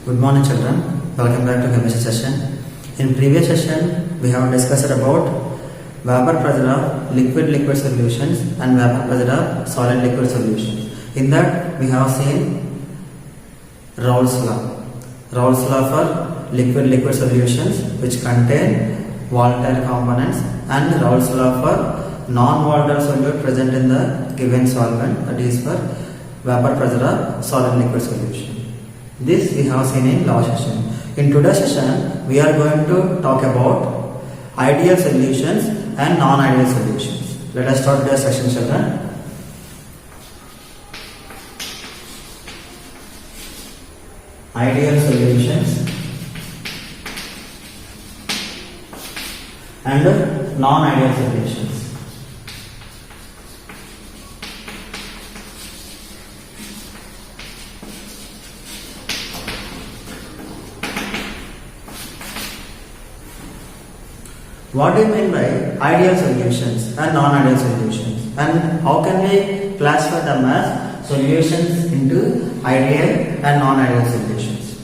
Good morning children, welcome back to chemistry session. In previous session we have discussed about vapor pressure of liquid solutions and vapor pressure of solid liquid solutions. In that we have seen Raoult's law for liquid solutions which contain volatile components, and Raoult's law for non-volatile solute present in the given solvent, that is for vapor pressure of solid liquid solution. This we have seen in last session. In today's session, we are going to talk about ideal solutions and non-ideal solutions. Let us start today's session, children. Ideal solutions and non-ideal solutions. What do you mean by ideal solutions and non-ideal solutions, and how can we classify them as solutions into ideal and non-ideal solutions?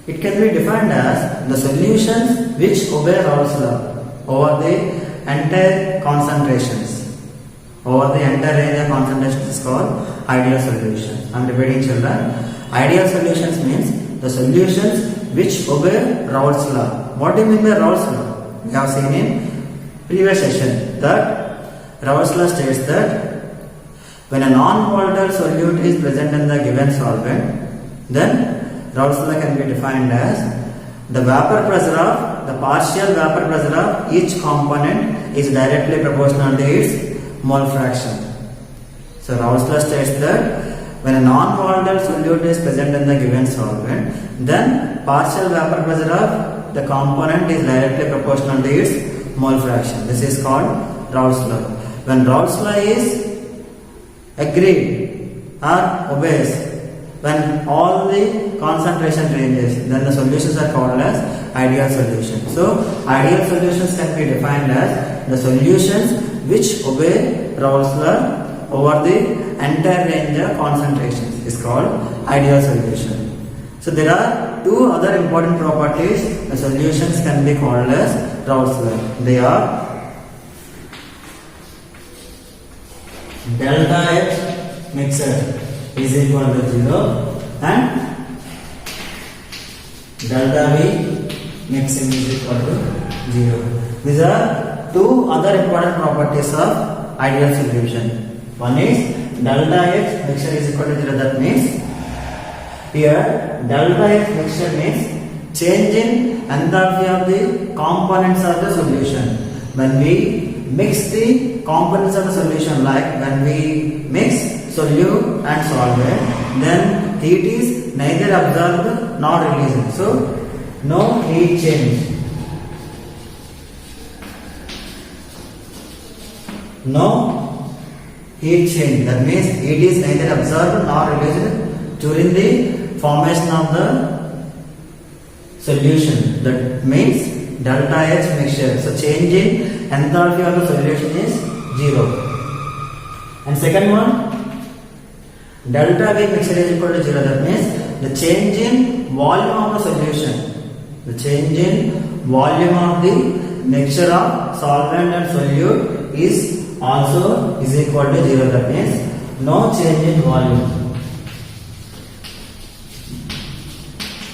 It can be defined as the solutions which obey Raoult's law over the entire concentrations. Over the entire range of concentrations is called ideal solutions. I am repeating, children. Ideal solutions means the solutions which obey Raoult's law. What do you mean by Raoult's law? We have seen in previous session that Raoult's law states that when a non-volatile solute is present in the given solvent, then Raoult's law can be defined as the vapor pressure of the partial vapor pressure of each component is directly proportional to its mole fraction. So Raoult's law states that when a non-volatile solute is present in the given solvent, then partial vapor pressure of the component is directly proportional to its mole fraction. This is called Raoult's law. When Raoult's law is agreed or obeys, when all the concentration ranges, then the solutions are called as ideal solutions. So ideal solutions can be defined as the solutions which obey Raoult's law over the entire range of concentrations is called ideal solution. So there are two other important properties the solutions can be called as Raoult's law. They are delta H mixture is equal to 0 and delta V mixing is equal to 0. These are two other important properties of ideal solution. One is delta H mixture is equal to 0. That means here delta H mixture means change in enthalpy of the components of the solution. When we mix the components of the solution, like when we mix solute and solvent, then heat is neither absorbed nor released. So no heat change. No heat change. That means heat is neither absorbed nor released during the formation of the solution. That means delta H mixture. So change in enthalpy of the solution is 0. And second one, delta V mixture is equal to 0. That means the change in volume of the solution. The change in volume of the mixture of solvent and solute is also is equal to 0. That means no change in volume.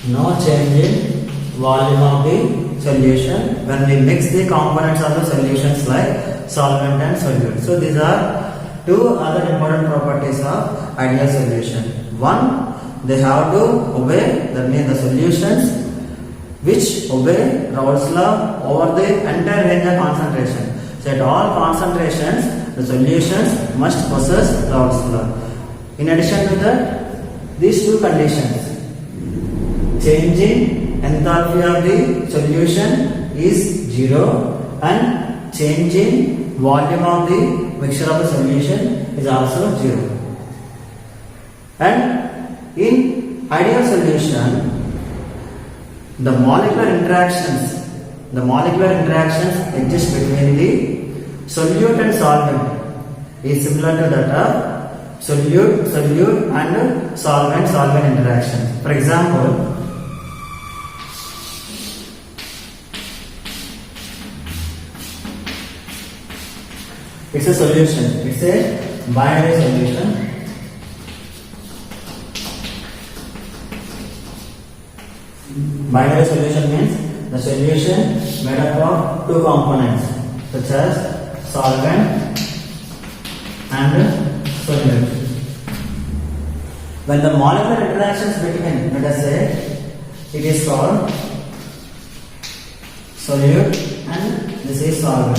No change in volume of the solution when we mix the components of the solutions like solvent and solute. So these are two other important properties of ideal solution. One, they have to obey, that means the solutions which obey Raoult's law over the entire range of concentration. So at all concentrations, the solutions must possess Raoult's law. In addition to that, these two conditions, change in enthalpy of the solution is 0 and change in volume of the mixture of the solution is also 0. And in ideal solution, the molecular interactions exist between the solute and solvent is similar to that of solute and solvent interaction. For example, it's a solution. It's a binary solution. Binary solution means the solution made up of two components such as solvent and solute. When the molecular interactions between, let us say, it is called solute and this is solvent.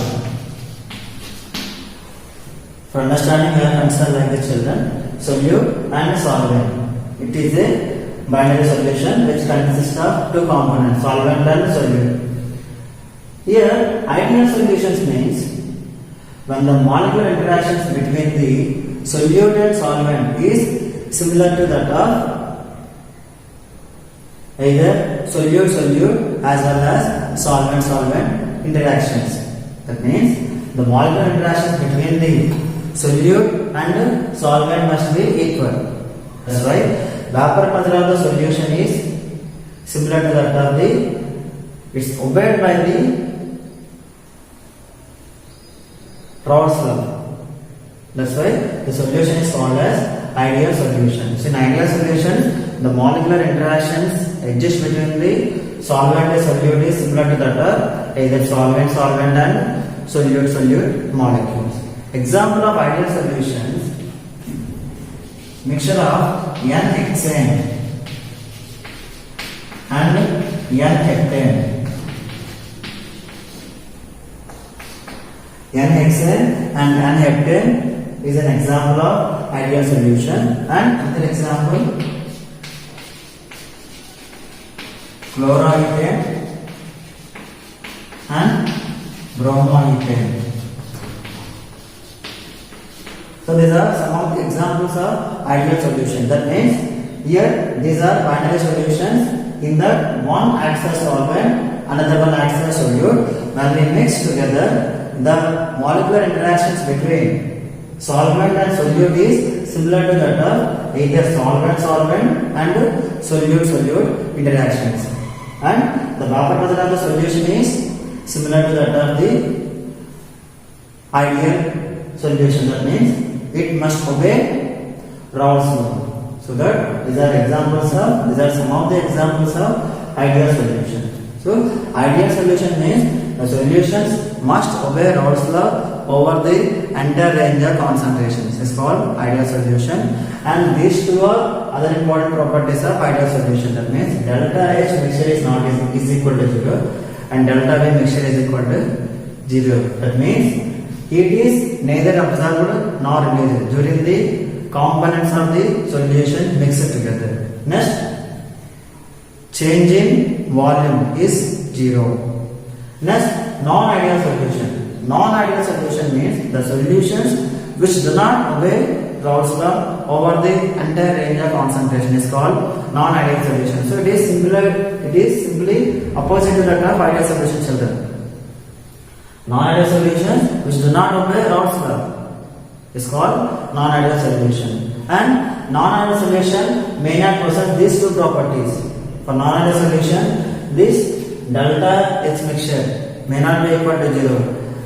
For understanding, we are concerned like the children. Solute and solvent. It is a binary solution which consists of two components, solvent and solute. Here, ideal solutions means when the molecular interactions between the solute and solvent is similar to that of either solute as well as solvent interactions. That means the molecular interactions between the solute and solvent must be equal. That's why vapor pressure of the solution is similar to that of it's obeyed by the Raoult's law. That's why the solution is called as ideal solution. So in ideal solution, the molecular interactions exist between the solvent and solute is similar to that of either solvent and solute molecules. Example of ideal solutions: mixture of N-hexane and N-heptane. N-hexane and N-heptane is an example of ideal solution. And another example, chloroethane and bromoethane. So these are some of the examples of ideal solution. That means here these are binary solutions. In that one acts as solvent, another one acts as solute. When we mix together, the molecular interactions between solvent and solute is similar to that of either solvent and solute interactions. And the vapor pressure of the solution is similar to that of the ideal solution. That means it must obey Raoult's law. So that these are some of the examples of ideal solution. So ideal solution means the solutions must obey Raoult's law over the entire range of concentrations. It's called ideal solution. And these two are other important properties of ideal solution. That means delta H mixture is equal to 0 and delta V mixture is equal to 0. That means heat is neither absorbed nor released during the components of the solution mixed together. Next, change in volume is 0. Next, non-ideal solution. Non-ideal solution means the solutions which do not obey Raoult's law over the entire range of concentration is called non-ideal solution. So it is simply opposite to that of ideal solution, children. Non-ideal solutions which do not obey Raoult's law is called non-ideal solution. And non-ideal solution may not possess these two properties. For non-ideal solution, this delta H mixture may not be equal to 0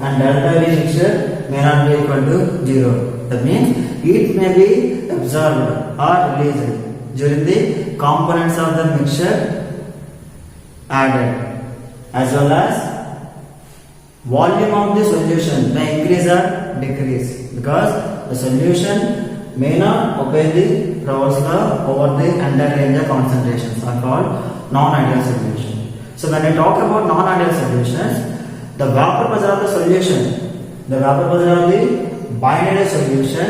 and delta V mixture may not be equal to 0. That means heat may be absorbed or released during the components of the mixture added, as well as volume of the solution may increase or decrease, because the solution may not obey the Raoult's law over the entire range of concentrations are called non-ideal solution. So when we talk about non-ideal solutions, the vapor pressure of the solution, the vapor pressure of the binary solution,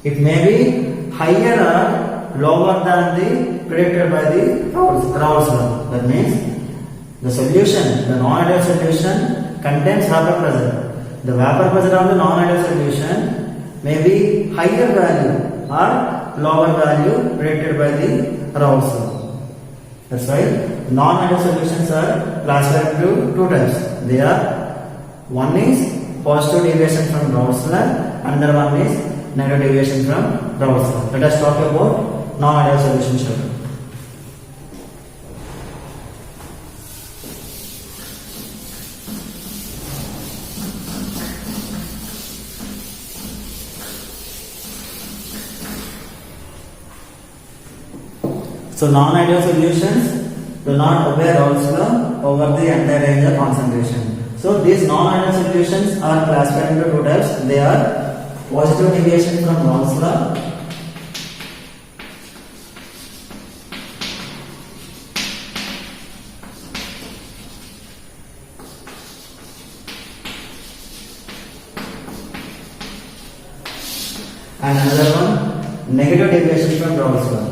it may be higher or lower than the predicted by the Raoult's law. That means the solution, the non-ideal solution contains vapor pressure. The vapor pressure of the non-ideal solution may be higher value or lower value predicted by the Raoult's law. That's why non-ideal solutions are classified into two types. They are, one is positive deviation from Raoult's law, another one is negative deviation from Raoult's law. Let us talk about non-ideal solution, children. So non-ideal solutions do not obey Raoult's law over the entire range of concentration. So these non-ideal solutions are classified into two types. They are positive deviation from Raoult's law and another one negative deviation from Raoult's law.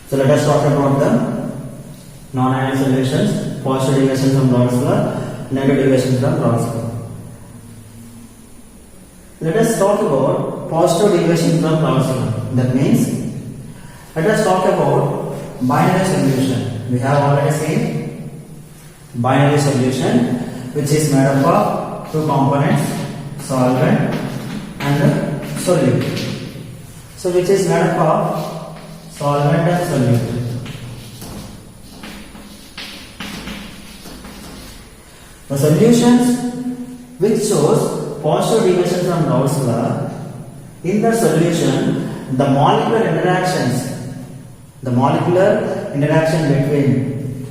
So let us talk about the non-ideal solutions, positive deviation from Raoult's law, negative deviation from Raoult's law. Let us talk about positive deviation from Raoult's law. That means, let us talk about binary solution. We have already seen binary solution, which is made up of two components, solvent and solute. So which is made up of solvent and solute. The solutions which shows positive deviation from Raoult's law, in the solution, the molecular interaction between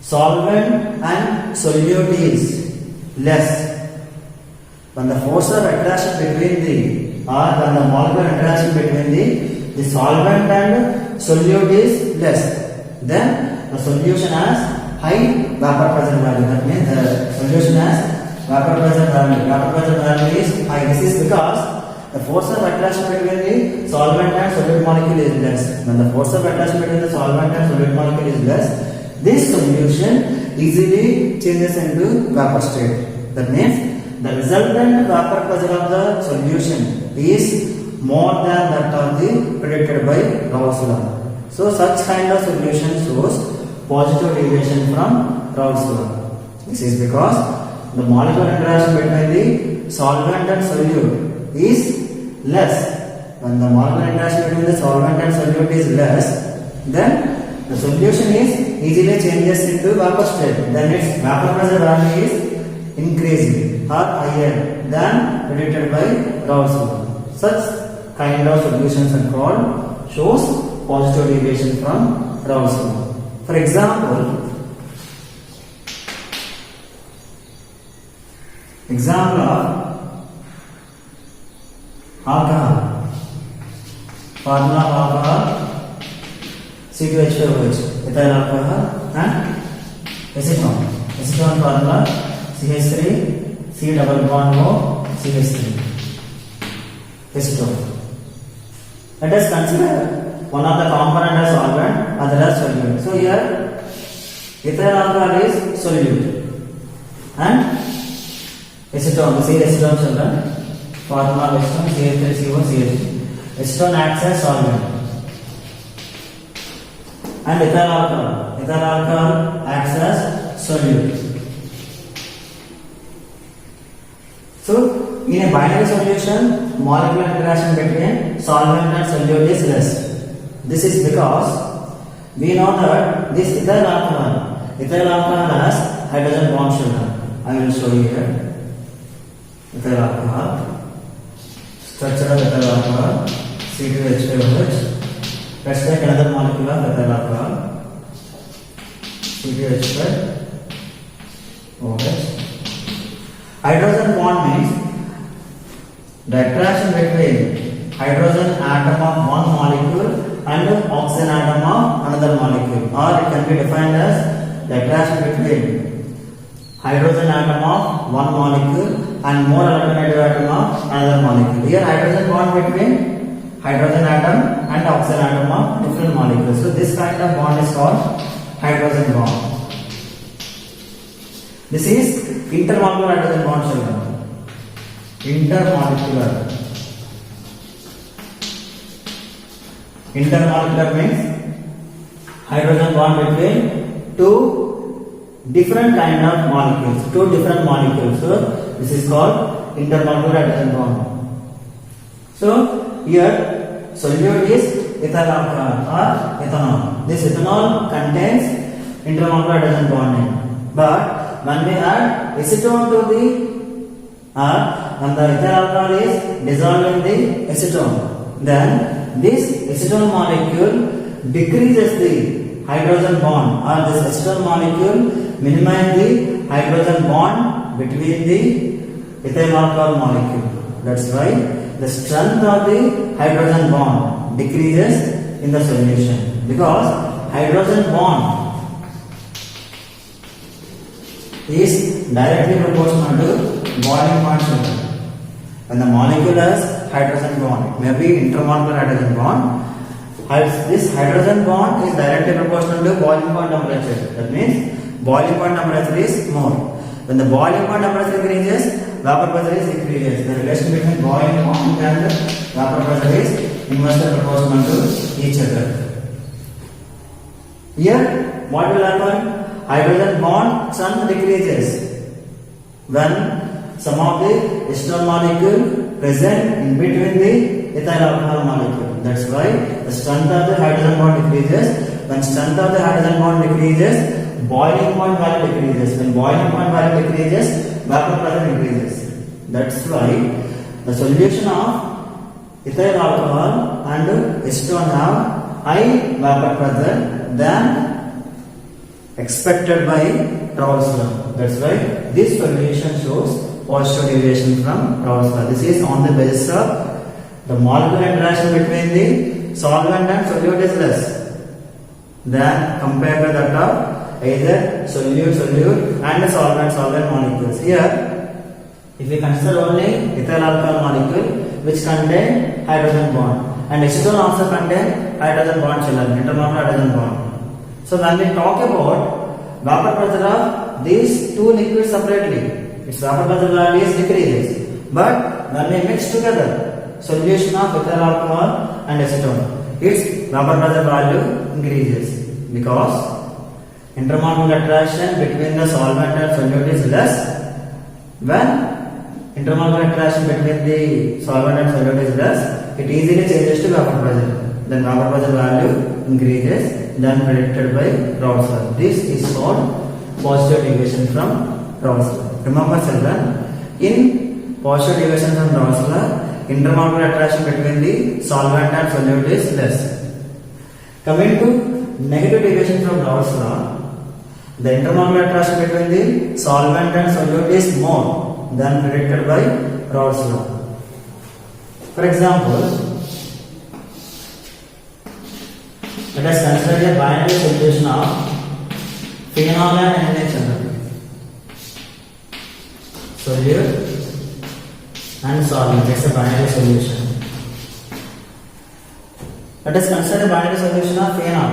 solvent and solute is less. When the force of attraction between when the molecular interaction between the solvent and solute is less, then the solution has high vapor pressure value. That means the solution has vapor pressure value. Vapor pressure value is high. This is because the force of attraction between the solvent and solute molecule is less. When the force of attraction between the solvent and solute molecule is less, this solution easily changes into vapor state. That means the resultant vapor pressure of the solution is more than that of the predicted by Raoult's law. So such kind of solution shows positive deviation from Raoult's law. This is because the molecular interaction between the solvent and solute is less. When the molecular interaction between the solvent and solute is less, then the solution is easily changes into vapor state. Then its vapor pressure value is increasing or higher than predicted by Raoult's law. Such kind of solutions are called shows positive deviation from Raoult's law. For example of alcohol. Formula of alcohol C2H5OH, ethyl alcohol and acetone. Acetone formula CH3 C double bond O CH3 acetone. Let us consider one of the component as solvent, other as solute. So here ethyl alcohol is solute and acetone, see acetone children, formula of acetone CH3CO CH3. Acetone acts as solvent and ethyl alcohol acts as solute. So in a binary solution, molecular interaction between solvent and solute is less. This is because we know that this ethyl alcohol has hydrogen bond children. I will show you here. Ethyl alcohol, structure of ethyl alcohol, C2H5OH. Let's take another molecule of ethyl alcohol, C2H5OH. Hydrogen bond means the attraction between hydrogen atom of one molecule and oxygen atom of another molecule, or it can be defined as the attraction between hydrogen atom of one molecule and more alternative atom of another molecule. Here hydrogen bond between hydrogen atom and oxygen atom of different molecules. So this kind of bond is called hydrogen bond. This is intermolecular hydrogen bond children. Intermolecular Intermolecular means hydrogen bond between two different kind of molecules, two different molecules. So this is called intermolecular hydrogen bond. So here solute is ethyl alcohol or ethanol. This ethanol contains intermolecular hydrogen bonding. But when we add acetone to the when the ethyl alcohol is dissolved in the acetone, then this acetone molecule decreases the hydrogen bond, or this acetone molecule minimize the hydrogen bond between the ethyl alcohol molecule. That's why the strength of the hydrogen bond decreases in the solution, because hydrogen bond is directly proportional to boiling point sugar. When the molecule has hydrogen bond, it may be intermolecular hydrogen bond. This hydrogen bond is directly proportional to boiling point temperature. That means boiling point temperature is more. When the boiling point temperature increases, vapor pressure is decreases. The relation between boiling point and vapor pressure is inversely proportional to each other. Here, what will happen? Hydrogen bond strength decreases when some of the acetone molecule present in between the ethyl alcohol molecule. That's why the strength of the hydrogen bond decreases. When strength of the hydrogen bond decreases, boiling point value decreases. When boiling point value decreases, vapor pressure increases. That's why the solution of ethyl alcohol and acetone have high vapor pressure than expected by Raoult's law. That's why this solution shows positive deviation from Raoult's law. This is on the basis of the molecular interaction between the solvent and solute is less than compared to that of either solute and solvent molecules. Here, if we consider only ethyl alcohol molecule which contain hydrogen bond, and acetone also contain hydrogen bond, intermolecular hydrogen bond. So when we talk about vapor pressure of these two liquids separately, its vapor pressure value is decreases. But when we mix together solution of ethyl alcohol and acetone, its vapor pressure value increases, because intermolecular attraction between the solvent and solute is less. When intermolecular attraction between the solvent and solute is less, it easily changes to vapor pressure. Then vapor pressure value increases than predicted by Raoult's law. This is called positive deviation from Raoult's law. Remember children, in positive deviation from Raoult's law, intermolecular attraction between the solvent and solute is less. Coming to negative deviation from Raoult's law, the intermolecular attraction between the solvent and solute is more than predicted by Raoult's law. For example, let us consider a binary solution of phenol and NaCl. Solute and solvent. It's a binary solution. Let us consider a binary solution of phenol.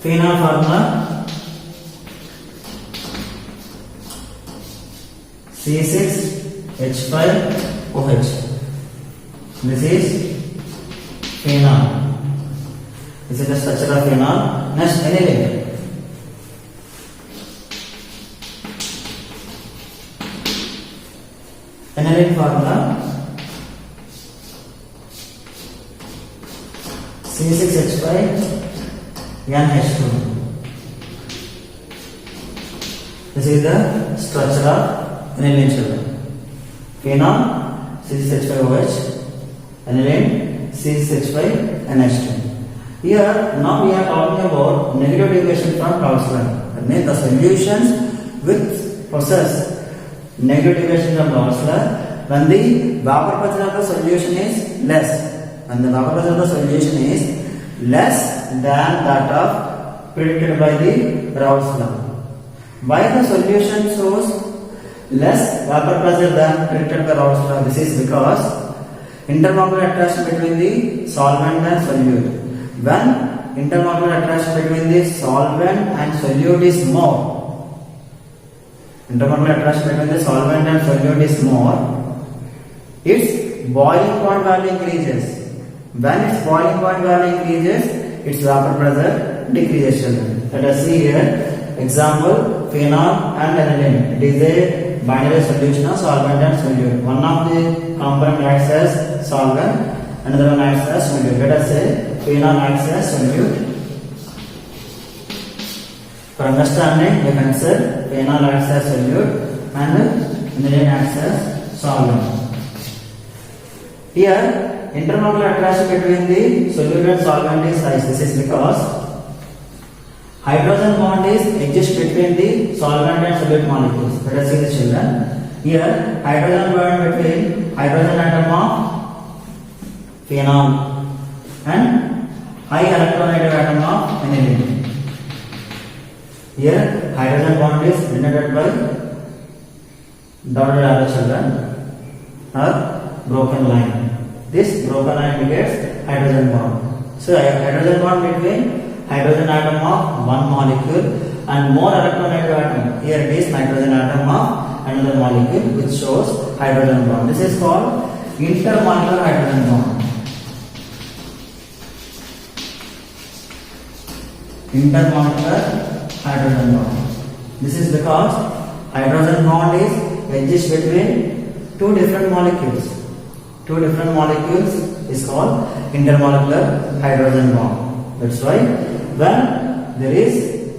Phenol formula C6H5OH. This is phenol. This is the structure of phenol. Next, aniline. Aniline formula C6H5NH2. This is the structure of aniline children. Phenol C6H5OH, aniline C6H5NH2. Here, now we are talking about negative deviation from Raoult's law. That means the solutions which possess negative deviation from Raoult's law when the vapor pressure of the solution is less. When the vapor pressure of the solution is less than that of predicted by the Raoult's law. Why the solution shows less vapor pressure than predicted by Raoult's law? This is because intermolecular attraction between the solvent and solute. When intermolecular attraction between the solvent and solute is more, intermolecular attraction between the solvent and solute is more, its boiling point value increases. When its boiling point value increases, its vapor pressure decreases children. Let us see here. Example, phenol and aniline. It is a binary solution of solvent and solute. One of the component acts as solvent, another one acts as solute. Let us say phenol acts as solute. For understanding, we can say phenol acts as solute and aniline acts as solvent. Here, intermolecular attraction between the solute and solvent is high. This is because hydrogen bond is exists between the solvent and solute molecules. Let us see the children. Here, hydrogen bond between hydrogen atom of phenol and high electronegative atom of aniline. Here, hydrogen bond is denoted by dotted arrow children or broken line. This broken line indicates hydrogen bond. So, hydrogen bond between hydrogen atom of one molecule and more electronegative atom. Here it is nitrogen atom of another molecule, which shows hydrogen bond. This is called intermolecular hydrogen bond. Intermolecular hydrogen bond. This is because hydrogen bond exists between two different molecules. Two different molecules is called intermolecular hydrogen bond. That's why when there is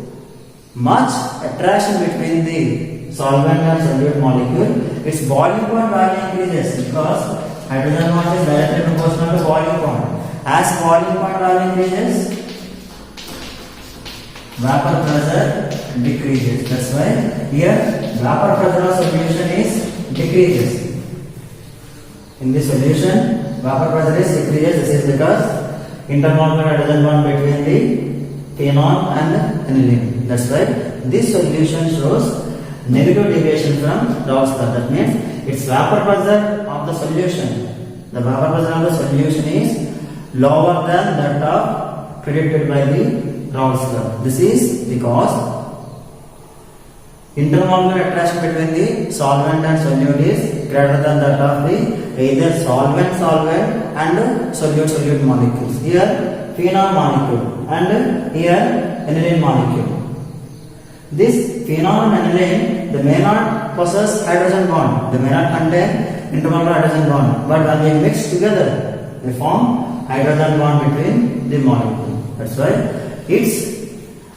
much attraction between the solvent and solute molecule, its boiling point value increases because hydrogen bond is directly proportional to boiling point. As boiling point value increases, vapor pressure decreases. That's why here vapor pressure of solution is decreases. In this solution, vapor pressure is decreases. This is because intermolecular hydrogen bond between the phenol and aniline. That's why this solution shows negative deviation from Raoult's law. That means its vapor pressure of the solution. The vapor pressure of the solution is lower than that of predicted by the Raoult's law. This is because intermolecular attraction between the solvent and solute is greater than that of the either solvent and solute molecules. Here phenol molecule and here aniline molecule. This phenol and aniline, they may not possess hydrogen bond, they may not contain intermolecular hydrogen bond, but when they mix together, they form hydrogen bond between the molecule. That's why its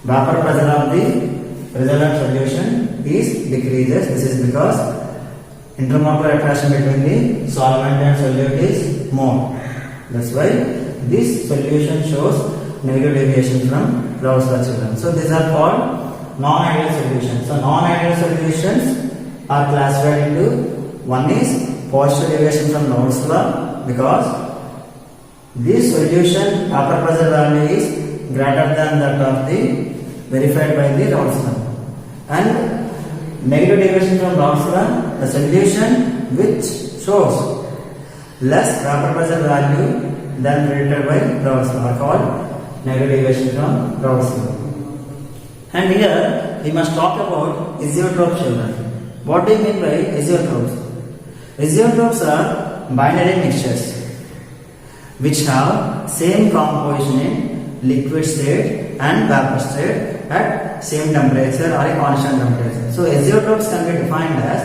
vapor pressure of the resultant solution is decreases. This is because intermolecular attraction between the solvent and solute is more. That's why this solution shows negative deviation from Raoult's law children. So these are called non-ideal solutions. So non-ideal solutions are classified into one is positive deviation from Raoult's law because this solution vapor pressure value is greater than that of the verified by the Raoult's law. And negative deviation from Raoult's law, the solution which shows less vapor pressure value than predicted by Raoult's law are called negative deviation from Raoult's law. And here we must talk about azeotrope children. What do you mean by azeotropes? Azeotropes are binary mixtures which have same composition in liquid state and vapor state at same temperature or a constant temperature. So azeotropes can be defined as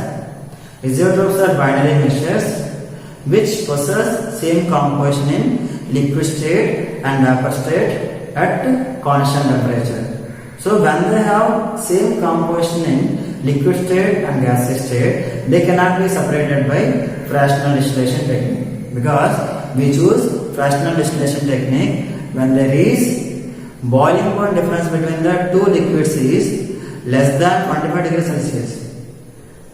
azeotropes are binary mixtures which possess same composition in liquid state and vapor state at constant temperature. So when they have same composition in liquid state and gaseous state, they cannot be separated by fractional distillation technique, because we choose fractional distillation technique when there is boiling point difference between the two liquids is less than 25 degrees Celsius.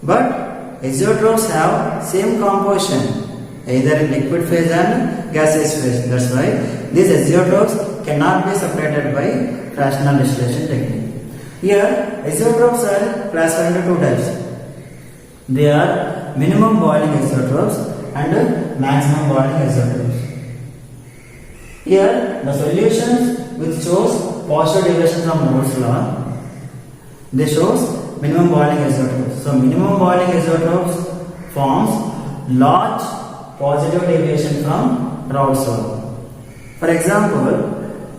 But azeotropes have same composition either in liquid phase and gaseous phase. That's why these azeotropes cannot be separated by fractional distillation technique. Here azeotropes are classified into two types. They are minimum boiling azeotropes and maximum boiling azeotropes. Here the solutions which shows positive deviation from Raoult's law, they shows minimum boiling azeotropes. So minimum boiling azeotropes forms large positive deviation from Raoult's law. For example,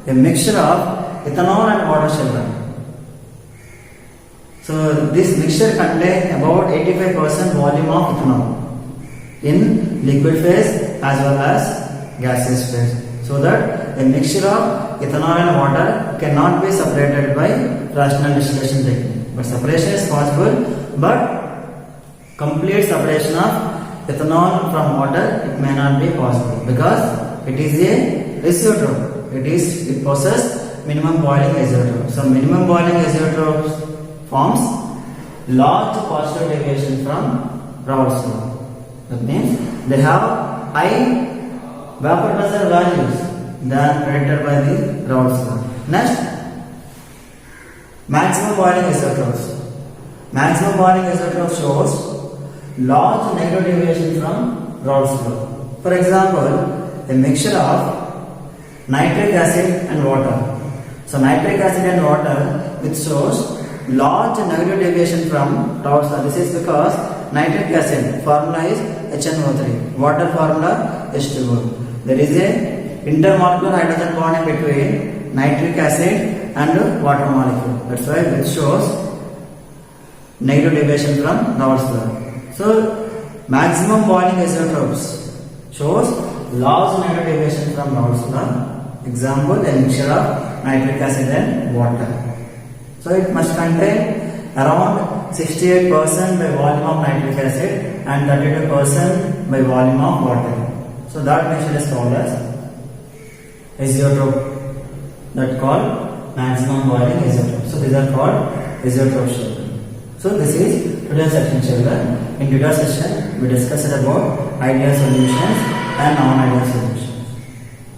a mixture of ethanol and water shall run. So this mixture contains about 85% volume of ethanol in liquid phase as well as gaseous phase. So that a mixture of ethanol and water cannot be separated by fractional distillation technique. But separation is possible, but complete separation of ethanol from water it may not be possible because it is a azeotrope. It possesses minimum boiling azeotrope. So minimum boiling azeotrope forms large positive deviation from Raoult's law. That means they have high vapor pressure values than predicted by the Raoult's law. Next, maximum boiling isotopes. Maximum boiling isotope shows large negative deviation from Raoult's law. For example, a mixture of nitric acid and water. So nitric acid and water which shows large negative deviation from Raoult's law. This is because nitric acid formula is HNO3, water formula H2O. There is a intermolecular hydrogen bond in between nitric acid and water molecule. That's why it shows negative deviation from Raoult's law. So maximum boiling isotopes shows large negative deviation from Raoult's law. Example, a mixture of nitric acid and water. So it must contain around 68% by volume of nitric acid and 32% by volume of water. So that mixture is called as azeotrope. That called maximum boiling azeotrope. So these are called azeotrope children. So this is today's section children. In today's session we discussed about ideal solutions and non-ideal solutions.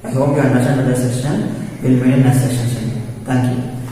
I hope you understand today's section. We will meet in next section children. Thank you.